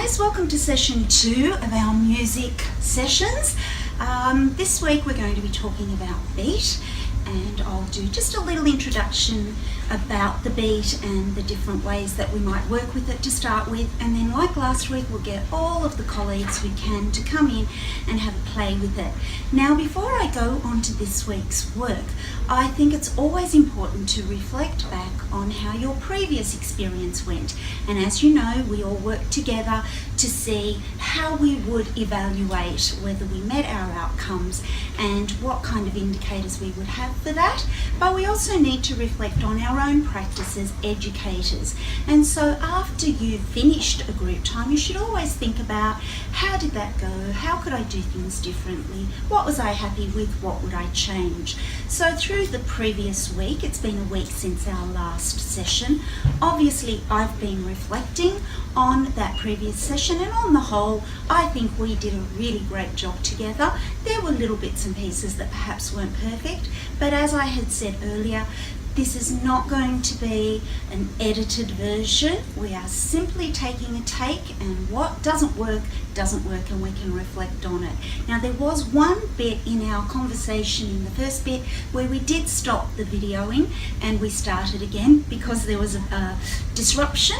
guys, welcome to session 2 of our music sessions. This week we're going to be talking about beat, and I'll do just a little introduction about the beat and the different ways that we might work with it to start with, and then like last week we'll get all of the colleagues who can to come in and have a play with it. Now before I go on to this week's work, I think it's always important to reflect back on how your previous experience went, and as you know we all work together to see how we would evaluate whether we met our outcomes and what kind of indicators we would have for that. But we also need to reflect on our own practice as educators, and so after you've finished a group time you should always think about how did that go, how could I do things differently, what was I happy with, what would I change. So through the previous week, it's been a week since our last session, obviously I've been reflecting on that previous session, and on the whole I think we did a really great job together. There were little bits and pieces that perhaps weren't perfect, but as I had said earlier, this is not going to be an edited version. We are simply taking a take, and what doesn't work, and we can reflect on it. Now there was one bit in our conversation in the first bit where we did stop the videoing and we started again because there was a disruption,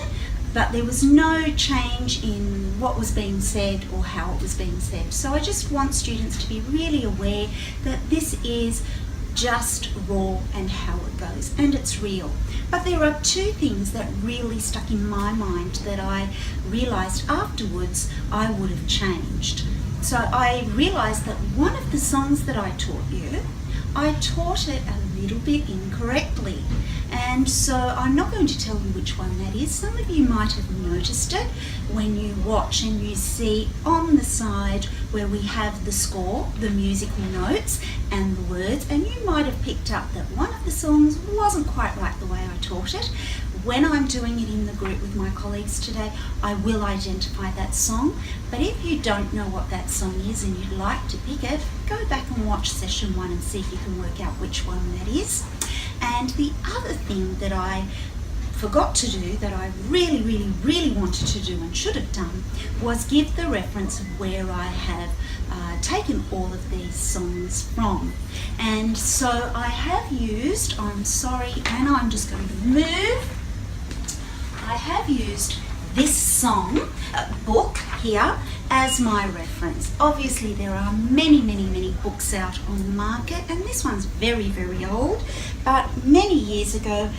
but there was no change in what was being said or how it was being said. So I just want students to be really aware that this is just raw and how it goes, and it's real. But there are two things that really stuck in my mind that I realised afterwards I would have changed. So I realised that one of the songs that I taught you, I taught it a little bit incorrectly, and so I'm not going to tell you which one that is. Some of you might have noticed it when you watch and you see on the side where we have the score, the musical notes and the words, and you might have picked up that one of the songs wasn't quite right the way I taught it. When I'm doing it in the group with my colleagues today, I will identify that song, but if you don't know what that song is and you'd like to pick it, go back and watch session 1 and see if you can work out which one that is. And the other thing that I forgot to do that I really wanted to do and should have done was give the reference of where I have taken all of these songs from. And so I have used, I'm sorry, and I'm just going to move, I have used this song book here as my reference. Obviously there are many books out on the market, and this one's very old, but many years ago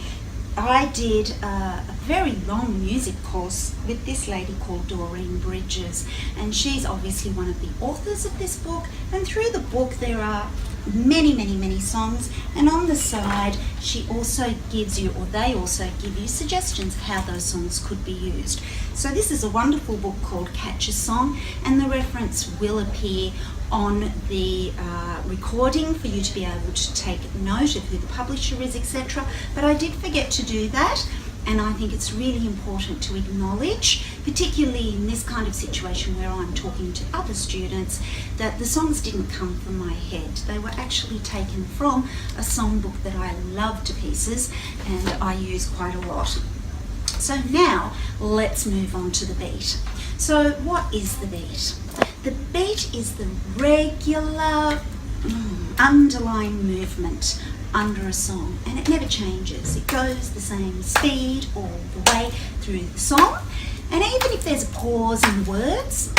I did a very long music course with this lady called Doreen Bridges, and she's obviously one of the authors of this book, and through the book there are many songs, and on the side she also gives you, or they also give you, suggestions of how those songs could be used. So this is a wonderful book called Catch a Song, and the reference will appear on the recording for you to be able to take note of who the publisher is, etc. But I did forget to do that, and I think it's really important to acknowledge, particularly in this kind of situation where I'm talking to other students, that the songs didn't come from my head. They were actually taken from a songbook that I love to pieces and I use quite a lot. So now let's move on to the beat. So what is the beat? The beat is the regular underlying movement under a song, and it never changes. It goes the same speed all the way through the song, and even if there's a pause in the words,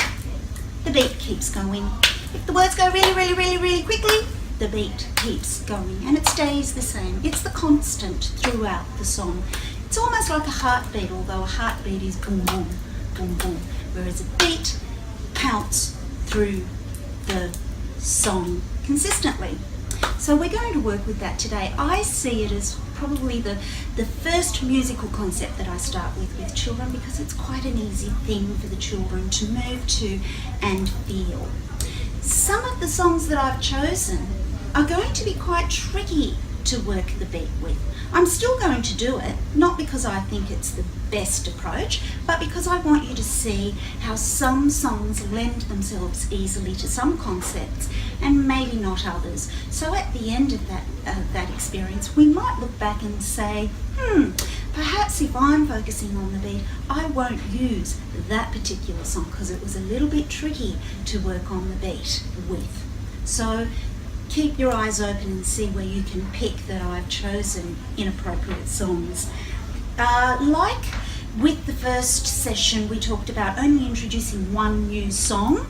the beat keeps going. If the words go really quickly, the beat keeps going, and it stays the same. It's the constant throughout the song. It's almost like a heartbeat, although a heartbeat is boom boom boom boom, whereas a beat counts through the song consistently. So we're going to work with that today. I see it as probably the first musical concept that I start with children, because it's quite an easy thing for the children to move to and feel. Some of the songs that I've chosen are going to be quite tricky to work the beat with. I'm still going to do it, not because I think it's the best approach, but because I want you to see how some songs lend themselves easily to some concepts and maybe not others. So at the end of that experience, we might look back and say, perhaps if I'm focusing on the beat, I won't use that particular song because it was a little bit tricky to work on the beat with. So keep your eyes open and see where you can pick that I've chosen inappropriate songs. Like with the first session, we talked about only introducing one new song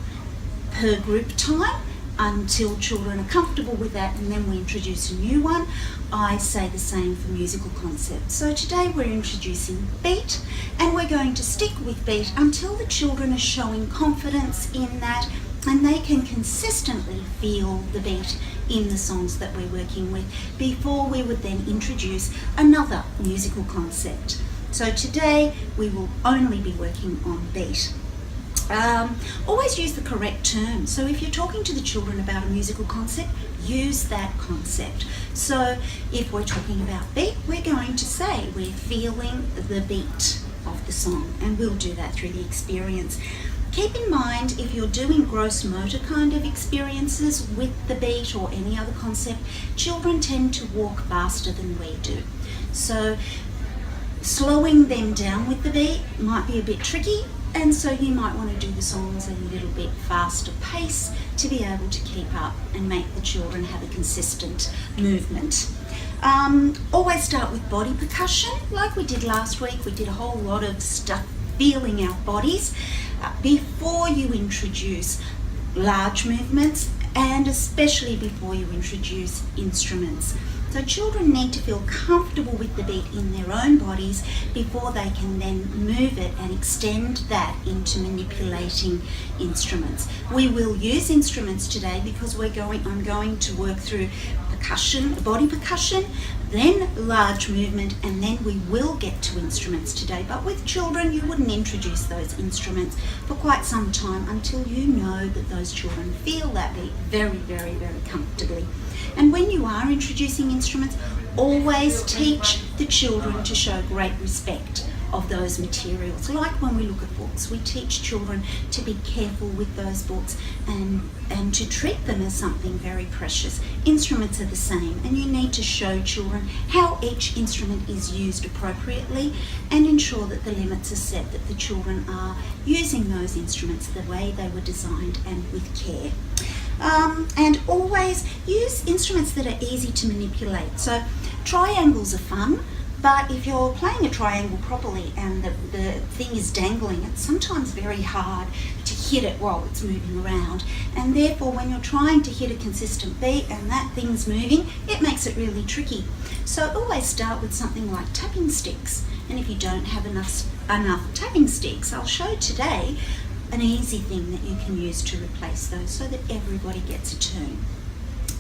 per group time until children are comfortable with that, and then we introduce a new one. I say the same for musical concepts. So today we're introducing beat, and we're going to stick with beat until the children are showing confidence in that and they can consistently feel the beat in the songs that we're working with before we would then introduce another musical concept. So today we will only be working on beat. Always use the correct term. So if you're talking to the children about a musical concept, use that concept. So if we're talking about beat, we're going to say we're feeling the beat of the song, and we'll do that through the experience. Keep in mind, if you're doing gross motor kind of experiences with the beat or any other concept, children tend to walk faster than we do. So slowing them down with the beat might be a bit tricky, and so you might want to do the songs at a little bit faster pace to be able to keep up and make the children have a consistent movement. Always start with body percussion. Like we did last week, we did a whole lot of stuff feeling our bodies before you introduce large movements, and especially before you introduce instruments. So children need to feel comfortable with the beat in their own bodies before they can then move it and extend that into manipulating instruments. We will use instruments today because I'm going to work through percussion, body percussion, then large movement, and then we will get to instruments today. But with children, you wouldn't introduce those instruments for quite some time until you know that those children feel that beat very, very, very comfortably. And when you are introducing instruments, always teach the children to show great respect of those materials. Like when we look at books, we teach children to be careful with those books and to treat them as something very precious. Instruments are the same, and you need to show children how each instrument is used appropriately and ensure that the limits are set, that the children are using those instruments the way they were designed and with care. And always use instruments that are easy to manipulate. So triangles are fun, but if you're playing a triangle properly and the thing is dangling, it's sometimes very hard to hit it while it's moving around. And therefore, when you're trying to hit a consistent beat and that thing's moving, it makes it really tricky. So always start with something like tapping sticks. And if you don't have enough tapping sticks, I'll show today an easy thing that you can use to replace those so that everybody gets a turn.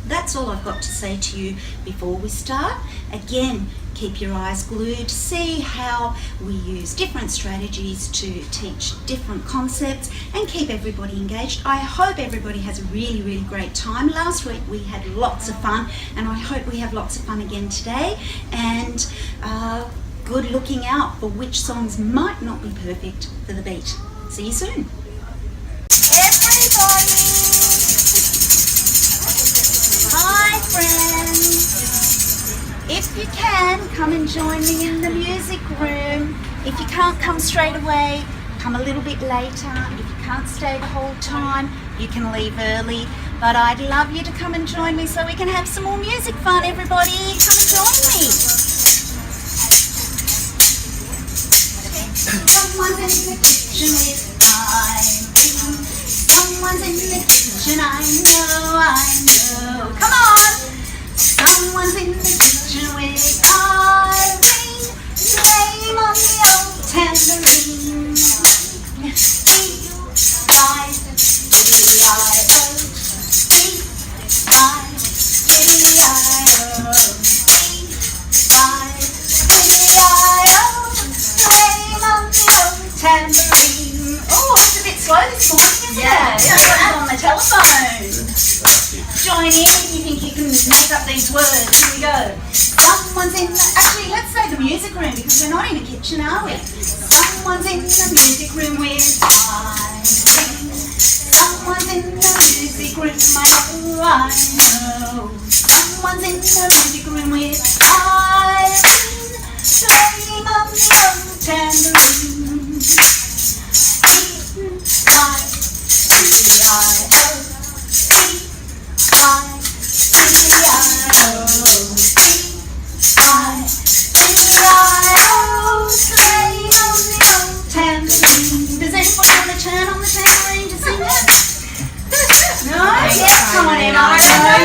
That's all I've got to say to you before we start. Again, keep your eyes glued, see how we use different strategies to teach different concepts and keep everybody engaged. I hope everybody has a really, really great time. Last week we had lots of fun, and I hope we have lots of fun again today. And good looking out for which songs might not be perfect for the beat. See you soon. Hi friends! If you can, come and join me in the music room. If you can't come straight away, come a little bit later. And if you can't stay the whole time, you can leave early. But I'd love you to come and join me so we can have some more music fun, everybody. Come and join me. Someone's in the kitchen with Irene. Someone's in the kitchen, I know. Come on! Someone's in the kitchen with Irene. Blame on the old tambourine. E-I-D-I-O. E-I-D-I-O. E-I-D-I-O. Blame on the old tambourine. Oh, it's a bit slow this morning, isn't it? Yeah. On the telephone. Join in if you think you can make up these words. Here we go. Someone's in the... Actually, let's say the music room because we're not in a kitchen, are we? Someone's in the music room with Irene. Someone's in the music room, I know. Someone's in the music room with Irene. playing on the old tambourine. Does anybody want to turn on the tambourine to sing it? No? Yes, come on, Emma. I don't know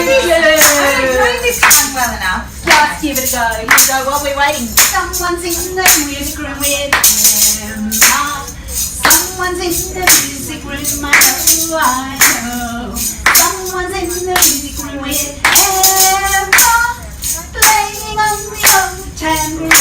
this one well enough. Just give it a go. Here we go while we're waiting. Someone's in the music room with Emma. Someone's in the music room, I know. Someone's in the music room with Emma, playing on the old tambourine.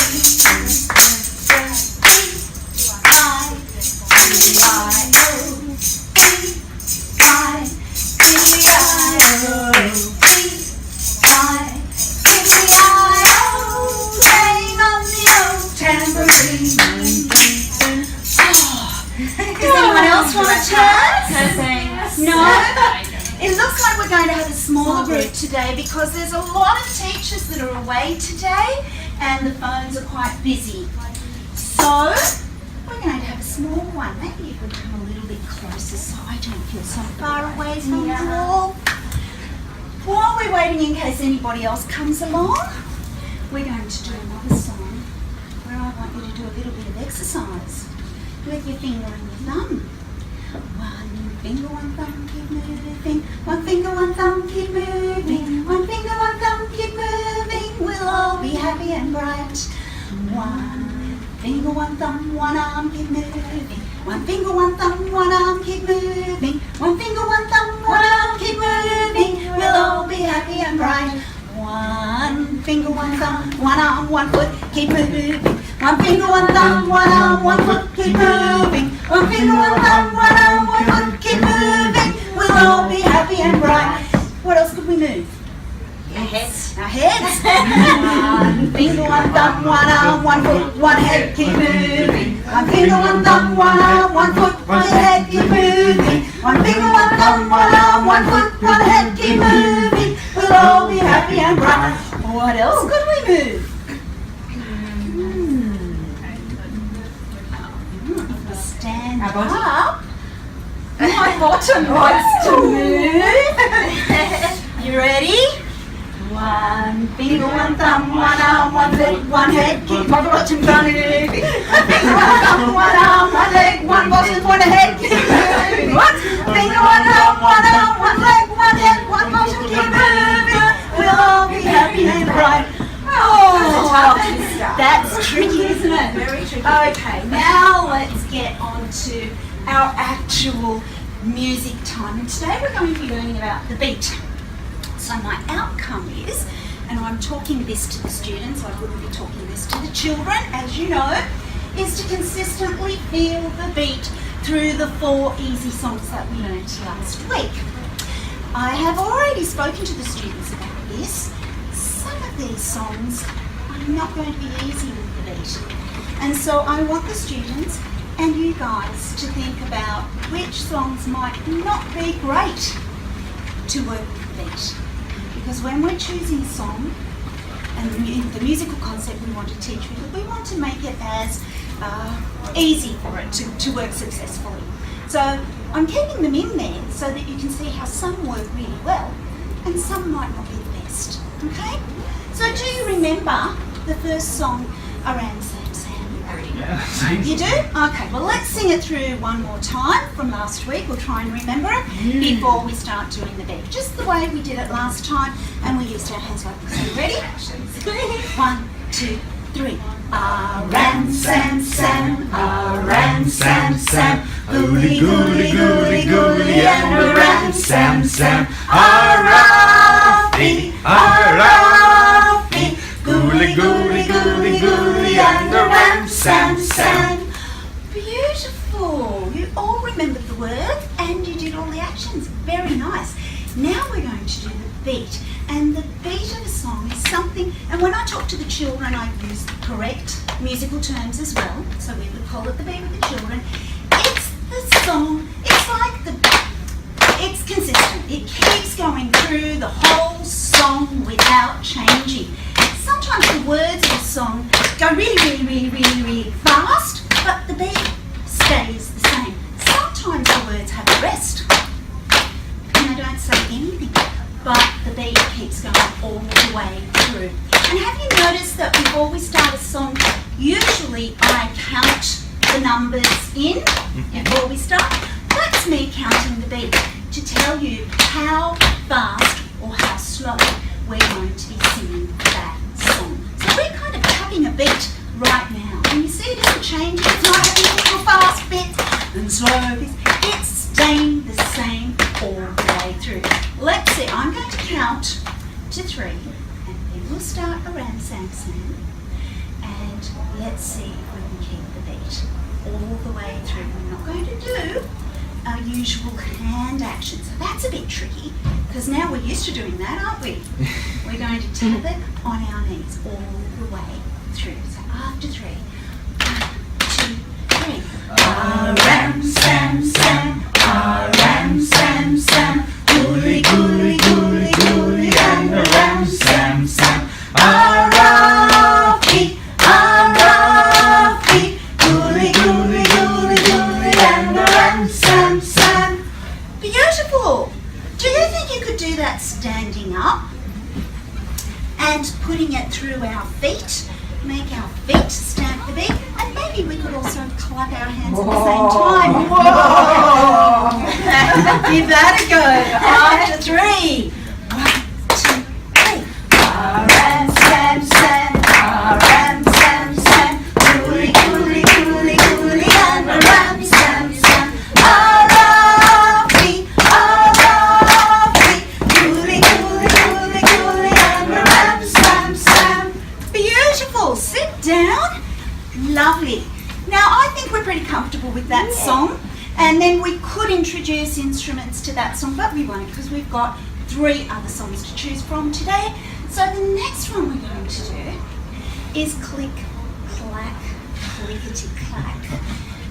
No? It looks like we're going to have a smaller group today because there's a lot of teachers that are away today and the phones are quite busy. So, we're going to have a small one. Maybe you could come a little bit closer so I don't feel so far away from you all. While we're waiting in case anybody else comes along, we're going to do another song where I want you to do a little bit of exercise with your finger and your thumb. One finger, one thumb, keep moving. One finger, one thumb, keep moving. One finger, one thumb, keep moving. We'll all be happy and bright. One finger, one thumb, one arm, keep moving. One finger, one thumb, one arm, keep moving. One finger, one thumb, one arm, keep moving. We'll all be happy and bright. One finger, one thumb, one arm, one foot, keep moving. One finger, one thumb, one arm, one foot, keep moving. One finger, one thumb, one arm, one foot, keep moving. We'll all be happy and bright. What else could we move? Our heads. Our heads. One finger, one thumb, one arm, one foot, one head, keep moving. One finger, one thumb, one arm, one foot, one head, keep moving. One finger, one thumb, one arm, one foot, one head, keep moving. We'll all be happy and bright. What else could we move? Stand up. My bottom wants to move. You ready? One finger, one thumb, one arm, one foot, one head, keep my bottom moving. One finger, one thumb, one arm, one leg, one bottom, one head, keep moving. What? Finger, one arm, one leg, one head, one bottom, keep moving. We'll all be happy and bright. Oh, that's tricky, isn't it? Very tricky. Okay, now let's get on to our actual music time. And today we're going to be learning about the beat. So my outcome is, and I'm talking this to the students, I wouldn't be talking this to the children, as you know, is to consistently feel the beat through the 4 easy songs that we learned last week. I have already spoken to the students about this. Some of these songs are not going to be easy with the beat. And so I want the students and you guys to think about which songs might not be great to work with the beat. Because when we're choosing a song and the musical concept we want to teach with it, we want to make it as easy for it to work successfully. So I'm keeping them in there so that you can see how some work really well and some might not be the best. Okay? So do you remember the first song around Sam? Yeah. You do? Okay, well let's sing it through one more time from last week. We'll try and remember it before we start doing the beat. Just the way we did it last time, and we used our hands like this. Are you ready? 1, 2, 3. Around Sam, around Sam, goody, goody, goody, goody, and around Sam, Arafie, Arafie, goody, goody, goody, goody, and around Sam. Beautiful. You all remembered the word and you did all the actions. Very nice. Now we're going to do the beat. And the beat of a song is something, and when I talk to the children I use the correct musical terms as well, so we would call it the beat with the children. It's the song, it's consistent. It keeps going through the whole song without changing. Sometimes the words of a song go go really fast, but the beat stays the same. Sometimes the words have a rest and they don't say anything, but the beat keeps going all the way through. And have you noticed that before we start a song, usually I count the numbers in before we start? That's me counting the beat to tell you how fast or how slow we're going to be singing that song. So we're kind of tapping a beat right now. And you see it isn't changing, it's not having little fast bits and slow bits. It's staying the same all the way through. Let's see, I'm going to count to 3 and then we'll start around Sam. And let's see if we can keep the beat all the way through. We're not going to do our usual hand action. So that's a bit tricky because now we're used to doing that, aren't we? We're going to tap it on our knees all the way through. So after 3, 1, 2, 3. Ram, Sam, Sam, Ram, Sam, Sam, gooly, gooly, gooly, gooly, and Ram, Sam, Sam, Arafi, Arafi, gooly, gooly, gooly, gooly, and Ram, Sam, Sam. Beautiful! Do you think you could do that standing up and putting it through our feet? Make our feet stamp the beat, and maybe we could also clap our hands at the same time. Whoa! Give that a go. After 3. 1, 2, 3. Ram, Sam, Sam, Ram, Sam, Sam, gooly, gooly, gooly, gooly, and Ram, Sam, Sam, Arafi, Arafi, gooly, gooly, gooly, gooly, and Ram, Sam, Sam. Beautiful. Sit down. Lovely. Now I think we're pretty comfortable with that song, and then we could introduce instruments to that song, but we won't because we've got 3 other songs to choose from today. So the next one we're going to do is click, clack, clickety clack.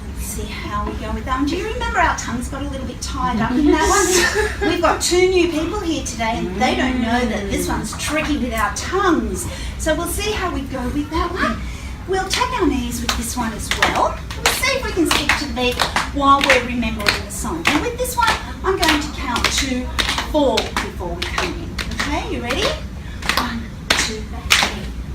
Let's see how we go with that one. Do you remember our tongues got a little bit tied up in that one? We've got 2 new people here today and they don't know that this one's tricky with our tongues. So we'll see how we go with that one. We'll tap our knees with this one as well. We'll see if we can stick to the beat while we're remembering the song. And with this one, I'm going to count to 4 before we come in. Okay, you ready? 1, 2, 3,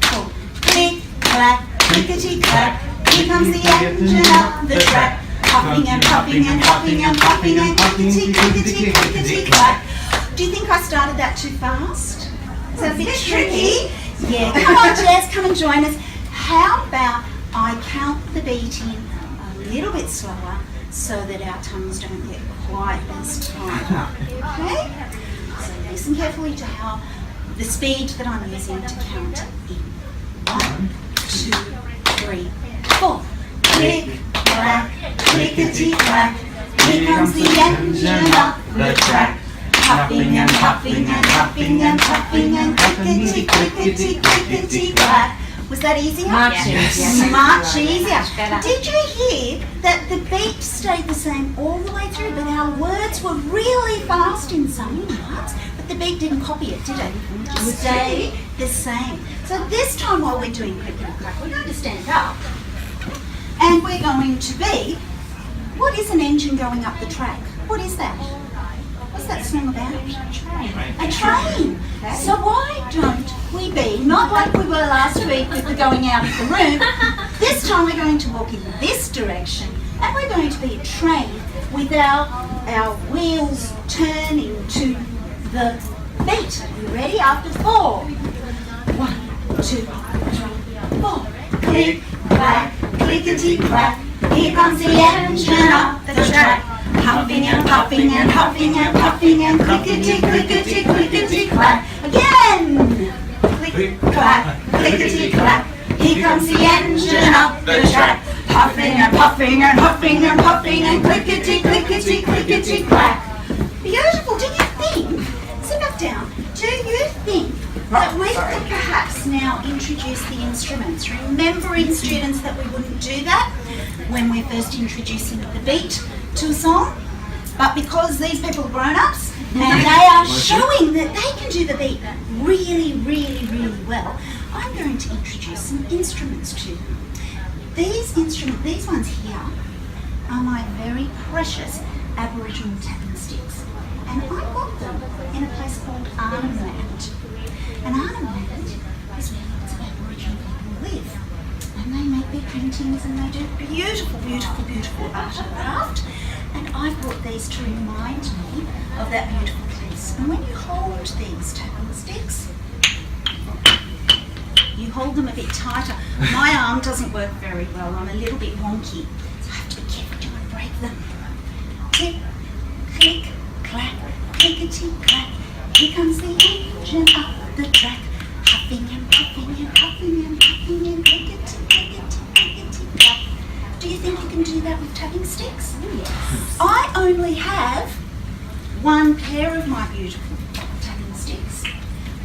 4. Click, clack, clickety clack. Here comes the engine up the track. Puffing and puffing and puffing and puffing and clickety, clickety, clickety clack. Do you think I started that too fast? Is that a bit tricky? Yeah, come on Jess, come and join us. How about I count the beat in a little bit slower so that our tongues don't get quite as tied up, okay? So listen carefully to how the speed that I'm using to count in. 1, 2, 3, 4. Click, clack, clickety clack. Here comes the engine up the track. Puffing and puffing and puffing and puffing and clickety, clickety, clickety clack. Was that easier? Much easier. Much easier. Much better. Did you hear that the beat stayed the same all the way through, but our words were really fast in some parts, but the beat didn't copy it, did it? It stayed the same. So this time while we're doing click and clack, we're going to stand up and we're going to be, what is an engine going up the track? What is that? What's that song about? A train. So why don't we be, not like we were last week with the going out of the room, this time we're going to walk in this direction and we're going to be a train with our wheels turning to the beat. Are you ready? After 4. 1, 2, 3, 4. Click, clack, clickety clack. Here comes the engine up the track. Huffing and puffing and huffing and puffing and clickety, clickety, clickety clack. Again! Click, clack, clickety clack. Here comes the engine up the track. Puffing and puffing and huffing and puffing and clickety, clickety, clickety clack. Beautiful. Do you think, sit back down, do you think that we could perhaps now introduce the instruments? Remembering, students, that we wouldn't do that when we're first introducing the beat to a song, but because these people are grown-ups and they are showing that they can do the beat really, really, really well, I'm going to introduce some instruments to you. These ones here are my very precious Aboriginal tapping sticks. And I got them in a place called Arnhem. And Arnhem is where lots of Aboriginal people live. And they make their paintings and they do beautiful, beautiful, beautiful art and craft. And I've brought these to remind me of that beautiful place. And when you hold these tapping sticks, you hold them a bit tighter. My arm doesn't work very well. I'm a little bit wonky. So I have to be careful, don't break them. Click, click, clack, clickety, clack. Here comes the engine up the track. Huffing and puffing and puffing and puffing and clickety, clickety, clickety, clack. Do you think you can do that with tapping sticks? Yes. I only have one pair of my beautiful tapping sticks.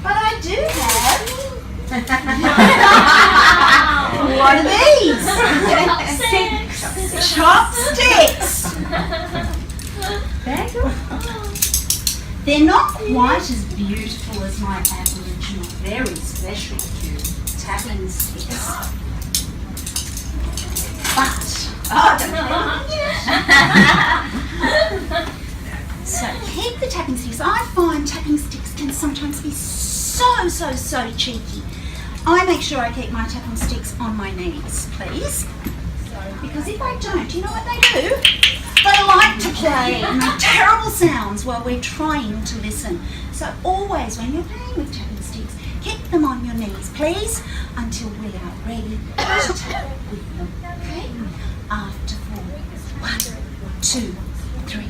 But I do have... what are these? Chopsticks. They're not quite as beautiful as my Aboriginal, very special tapping sticks. But, so keep the tapping sticks. I find tapping sticks can sometimes be so cheeky. I make sure I keep my tapping sticks on my knees, please. Because if I don't, you know what they do? They like to play and make terrible sounds while we're trying to listen. So always when you're playing with tapping sticks, keep them on your knees, please, until we are ready to tap with them. Okay? After 4, 1, 2, 3,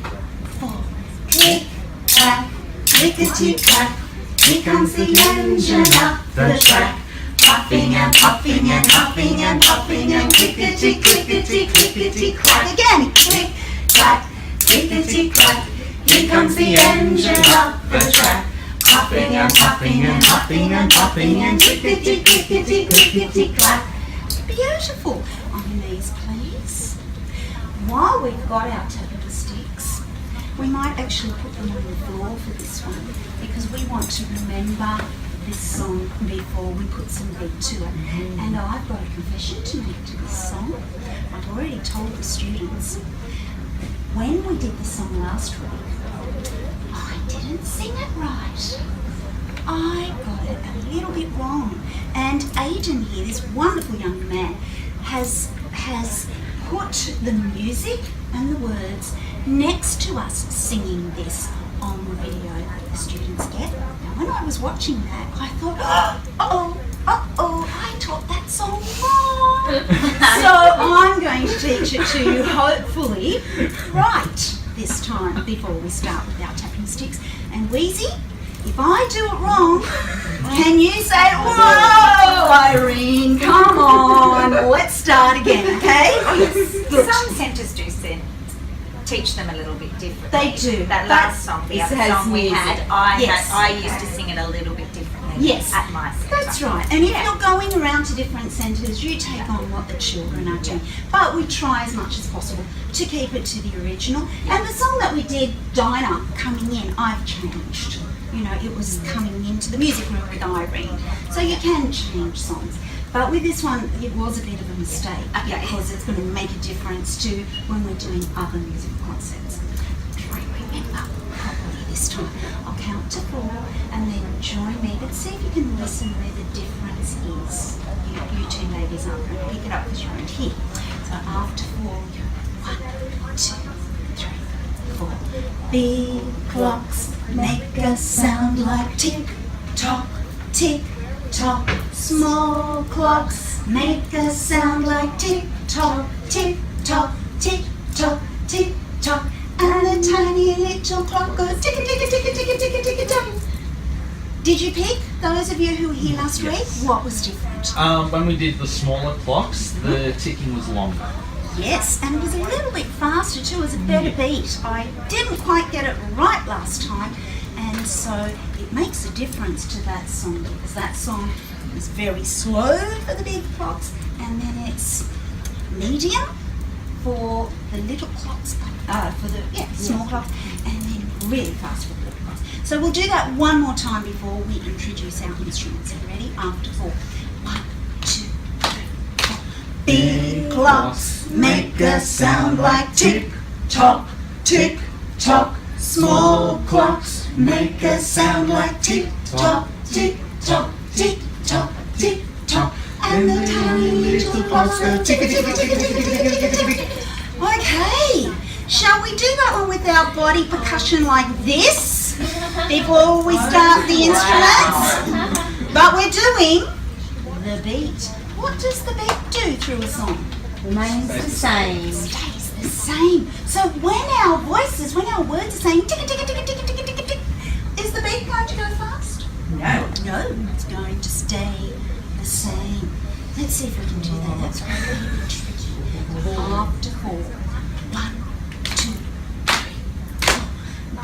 4. Click, clack, clickety, clack. Here comes the engine up the track. Puffing and puffing and huffing and puffing and clickety, clickety, clickety, clack. Again, click, clack, clickety, clack. Here comes the engine up the track. Puffing and puffing and huffing and puffing and clickety, clickety, clickety, clack. Beautiful. On your knees, please. While we've got our tapping sticks, we might actually put them on the floor for this one because we want to remember this song before we put some beat to it. And I've got a confession to make to this song. I've already told the students. When we did the song last week, I didn't sing it right. I got it a little bit wrong. And Aidan here, this wonderful young man, has put the music and the words next to us singing this on the video that the students get. Now when I was watching that, I thought, I taught that song wrong. So I'm going to teach it to you, hopefully, right this time before we start with our tapping sticks. And Wheezy, if I do it wrong, can you say, whoa, Irene, come on, let's start again, okay? Good. Some centres do teach them a little bit differently. They do. That last song, the other song we had, I used to sing it a little bit differently at my centre. That's right. And if you're going around to different centres, you take on what the children are doing. But we try as much as possible to keep it to the original. And the song that we did, Dinah, coming in, I've changed. You know, it was coming into the music room with Irene. So you can change songs. But with this one, it was a bit of a mistake because it's going to make a difference to when we're doing other music concerts. Try and remember properly this time. I'll count to 4 and then join me, but see if you can listen where the difference is. You two ladies aren't going to pick it up because you weren't here. So after 4, you go 1, 2, 3, 4. Big clocks make a sound like tick tock, tick tock. Small clocks make a sound like tick tock, tick tock, tick tock, tick tock. And a tiny little clock goes tick tick tick tick tick tick tick tock. Did you pick, those of you who were here last week, what was different? When we did the smaller clocks, the ticking was longer. Yes, and it was a little bit faster too. It was a better beat. I didn't quite get it right last time, and so it makes a difference to that song because that song is very slow for the big clocks, and then it's medium for the little clocks, for the small clocks, and then really fast for the little clocks. So we'll do that one more time before we introduce our instruments. Are you ready? After 4. Big clocks make a sound like tick tock, tick tock. Small clocks make a sound like tick tock, tick tock, tick tock, tick tock. And the tiny little clocks go tick tick tick tick tick tick tick. Okay, shall we do that one with our body percussion like this before we start the instruments? But we're doing the beat. What does the beat do through a song? Remains the same. Stays the same. So when our voices, when our words are saying tick tick tick tick tick tick tick, is the beat going to go fast? No. No, it's going to stay the same. Let's see if we can do that. That's really tricky. After 4. 1, 2, 3,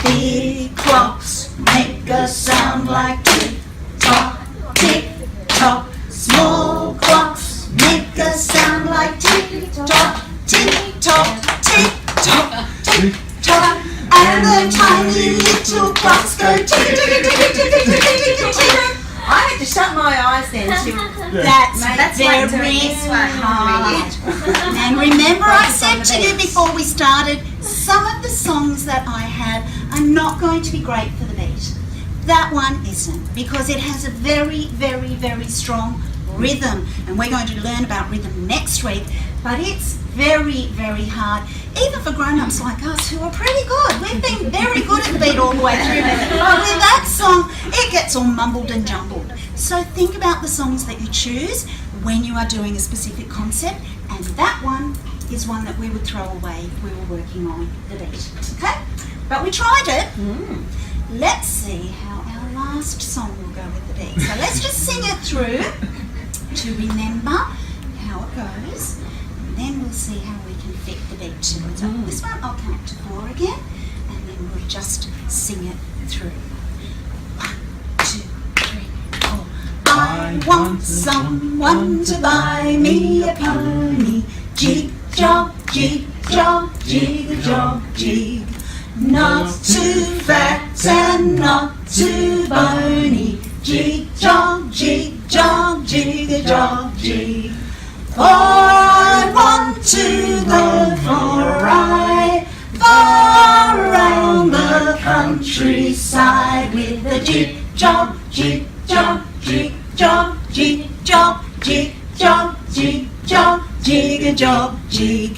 4. Big clocks make a sound like tick tock, tick tock. Small clocks make a sound like tick tock, tick tock, tick tock, tick tock. And the tiny little clocks go tick tick tick tick tick tick tick tick tick. I had to shut my eyes then to That's like very doing this one. hard. And remember, I said to you before we started, some of the songs that I have are not going to be great for the beat. That one isn't, because it has a very, very, very strong rhythm, and we're going to learn about rhythm next week, but it's very, very hard, even for grown-ups like us who are pretty good. We've been very good at the beat all the way through, but with that song, it gets all mumbled and jumbled. So think about the songs that you choose when you are doing a specific concept, and that one is one that we would throw away if we were working on the beat, okay? But we tried it. Let's see how our last song will go with the beat. So let's just sing it through to remember how it goes, and then we'll see how we can fit the beat to it. So this one I'll count to 4 again, and then we'll just sing it through. 1, 2, 3, 4. I want someone to buy me a pony. Jig jog, jig jog, jig jog, jig. Not too fat and not too bony. Jig jog, jig jog, jig jog, jig. For I want to go for a ride far around the countryside with a jig jog, jig jog, jig jog, jig jog, jig jog, jig jog, jig jog, jig.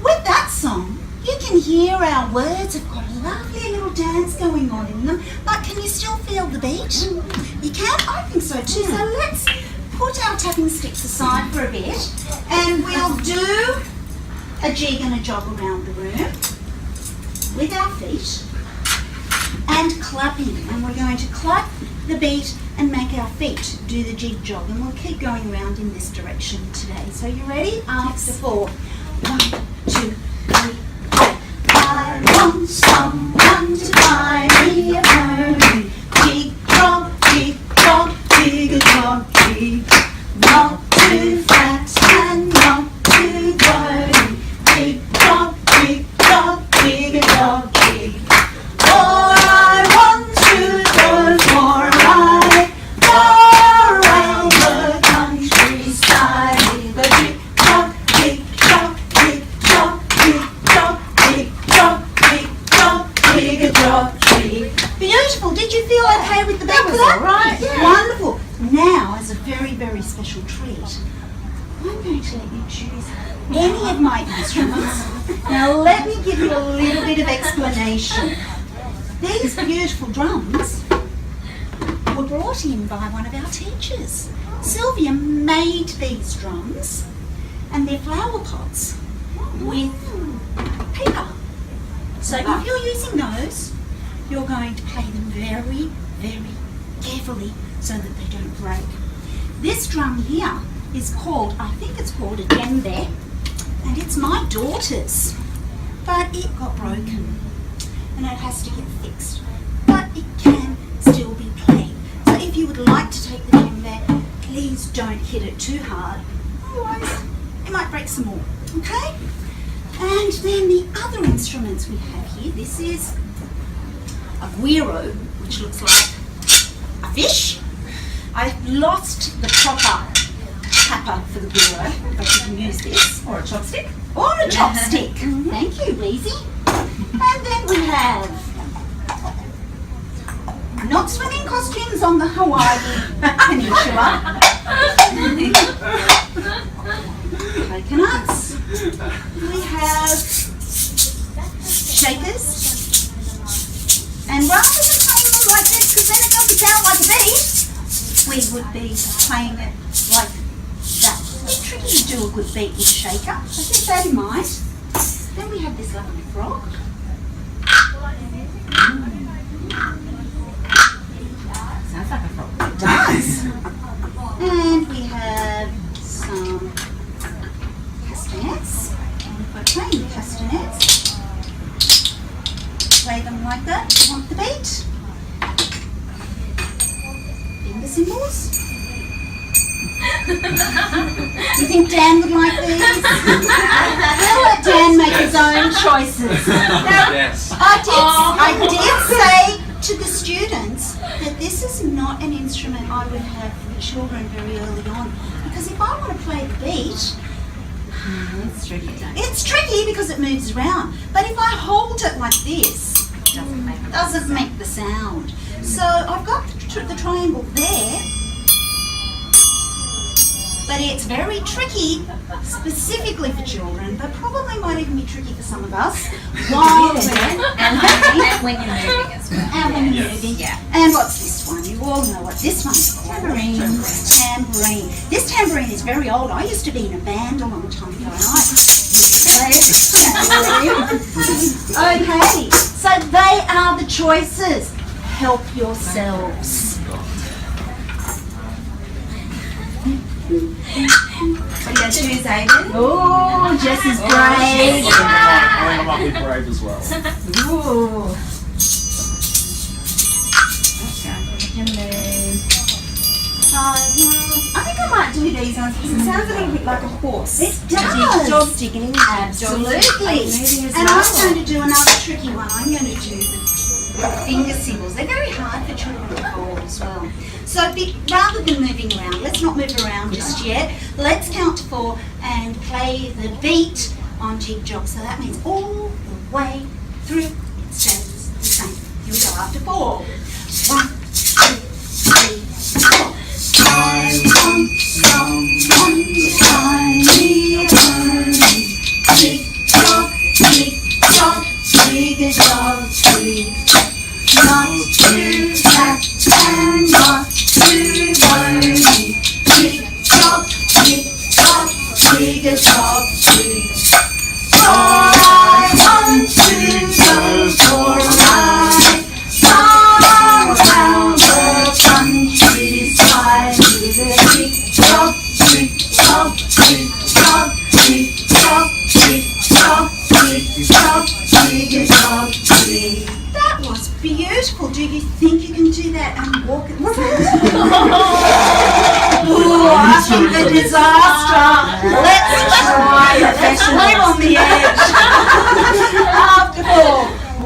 With that song, you can hear our words have got a lovely little dance going on in them, but can you still feel the beat? You can? I think so too. So let's put our tapping sticks aside for a bit, and we'll do a jig and a jog around the room with our feet and clapping. And we're going to clap the beat and make our feet do the jig jog, and we'll keep going around in this direction today. So you ready? After 4. 1, 2, 3. I want someone to buy me a pony. Jig jog, jig jog, jig jog, jig. Not too fat and not too bony. Jig jog, jig jog, jig jog, jig. For I want to go for a ride far around the countryside with a jig jog, jig jog, jig jog, jig jog, jig jog, jig jog, jig jog, jig. Beautiful. Did you feel okay with the beat of that? Right. Yeah. Wonderful. Now, as a very, very special treat, I'm going to let you choose any of my instruments. Now, let me give you a little bit of explanation. These beautiful drums were brought in by one of our teachers. Sylvia made these drums, and they're flower pots with paper. So if you're using those, you're going to play them very, very carefully so that they don't break. This drum here is called, I think it's called a djembe, and it's my daughter's, but it got broken and it has to get fixed, but it can still be played. So if you would like to take the djembe, please don't hit it too hard, otherwise it might break some more, okay? And then the other instruments we have here, this is a guiro, which looks like a fish. I've lost the proper snapper for the bureau, if I can use this. Or a chopstick. Or a chopstick. Thank you, Weezy. And then we have not swimming costumes on the Hawaii Peninsula. Coconuts. We have shakers. And rather than playing it like this, because then it doesn't sound like a beat, we would be playing it like that. It's a bit tricky to do a good beat with a shaker, so keep that in mind. Then we have this lovely frog. Sounds like a frog. It does. And we have some castanets. And if we're playing castanets, play them like that if you want the beat. Finger cymbals. You think Dan would like these? We'll let Dan make his own choices. Yes. I did say to the students that this is not an instrument I would have for children very early on, because if I want to play the beat, It's tricky. it's tricky because it moves around. But if I hold it like this, it doesn't make the sound. So I've got the triangle there, but it's very tricky specifically for children, but probably might even be tricky for some of us while we're And when you're moving as well. and when you're Yes. moving. Yeah. And what's this one? You all know what this one's called. Tambourine. Tambourine. This tambourine is very old. I used to be in a band a long time ago, and I used to play tambourine. Okay, so they are the choices. Help yourselves. What do you choose, Aiden? Oh, Jess is brave. I might be brave as well. Ooh. I think I might do these ones because it sounds a little bit like a horse. It does. Dog digging. Absolutely. And I'm going to do another tricky one. I'm going to do the finger cymbals. They're very hard for children to hold as well. So rather than moving around, let's not move around just yet. Let's count to 4 and play the beat on jig job. So that means all the way through. It stays the same. Here we go after 4. 1, 2, 3, 4. I want someone to find me early. Tick tock, tick-a-tock, not too fat and not too wordy. Tick-tock, tick-a-tock, I want to go for a ride far around the countryside with a tick-tock, tick-tock, tick-tock, tick-tock, tick-tock, tick-tock, tick-a-tock, tick. That was beautiful. Do you think you can do that and walk at the same time? Ooh, I think a disaster. Let's try it. Let's live on the edge. After 4.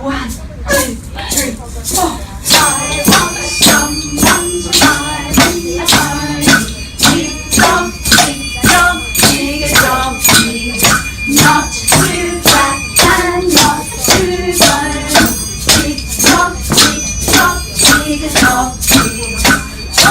1, 2, 3, 4. I want someone to ride me early. Tick-tock, tick-tock, tick-a-tock, tick. Not too fat and not too wordy. Tick-tock, tick-tock, tick-a-tock, tick. I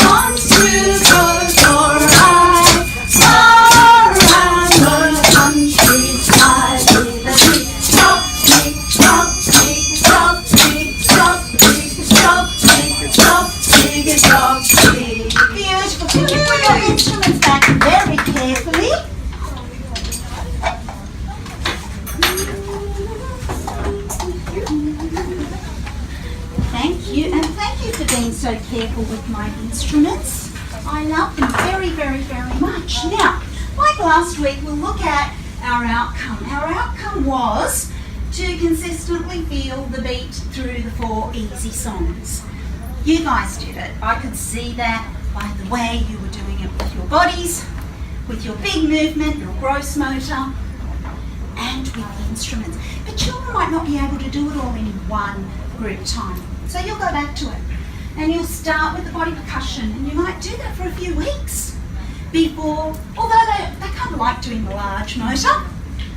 want to go for a ride far around the countryside with a tick-tock, tick-tock, tick-tock, tick-tock, tick-tock, tick-tock, tick-a-tock, tick. Beautiful. Can you put your instruments back very carefully? Thank you, and thank you for being so careful with my instruments. I love them very, very, very much. Now, like last week, we'll look at our outcome. Our outcome was to consistently feel the beat through the 4 easy songs. You guys did it. I could see that by the way you were doing it with your bodies, with your big movement, your gross motor, and with the instruments. But children might not be able to do it all in one group time. So you'll go back to it and you'll start with the body percussion, and you might do that for a few weeks. before, although they kind of like doing the large motor,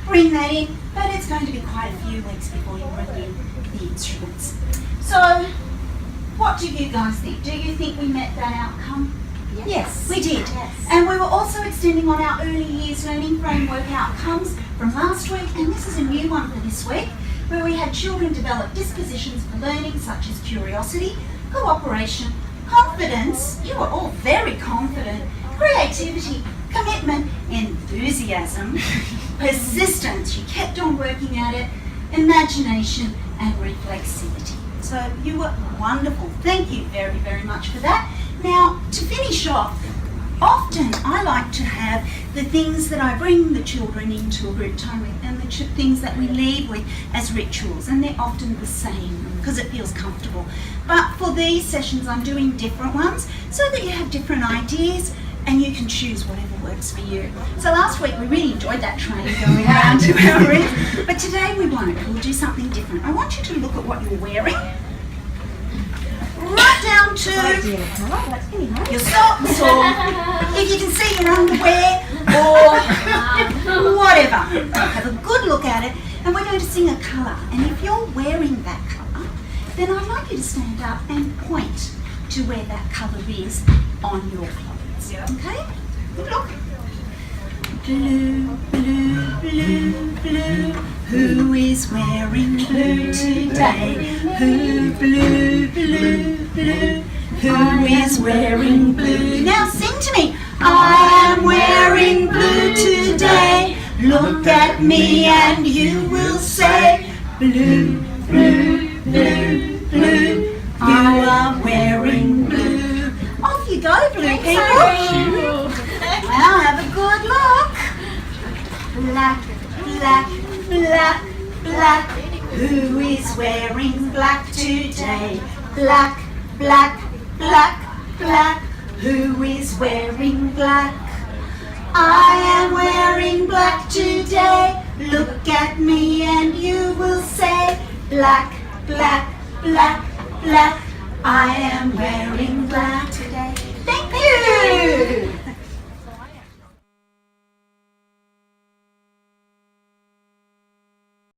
bring that in, but it's going to be quite a few weeks before you review the instruments. So, what do you guys think? Do you think we met that outcome? Yes, we did. Yes. And we were also extending on our early years learning framework outcomes from last week, and this is a new one for this week, where we had children develop dispositions for learning such as curiosity, cooperation, confidence, you were all very confident, creativity, commitment, enthusiasm, persistence, you kept on working at it, imagination and reflexivity. So you were wonderful. Thank you very, very much for that. Now, to finish off, often I like to have the things that I bring the children into a group time with and the things that we leave with as rituals, and they're often the same because it feels comfortable. But for these sessions I'm doing different ones so that you have different ideas and you can choose whatever works for you. So last week we really enjoyed that train going around to our rooms, but today we won't. We'll do something different. I want you to look at what you're wearing. Right down to your socks, or if you can see your underwear, or whatever. Have a good look at it, and we're going to sing a colour. And if you're wearing that colour, then I'd like you to stand up and point to where that colour is on your clothes. Okay? Good look. Blue, blue, blue, blue. Who is wearing blue today? Who, blue, blue, blue. Who is wearing blue? Now sing to me. I am wearing blue today. Look at me and you will say, blue, blue, blue, blue. You are wearing blue. Off you go, blue people. Now have a good look. Black, black, black, black. Who is wearing black today? Black, black, black, black. Who is wearing black? I am wearing black today. Look at me and you will say, black, black, black, black. I am wearing black.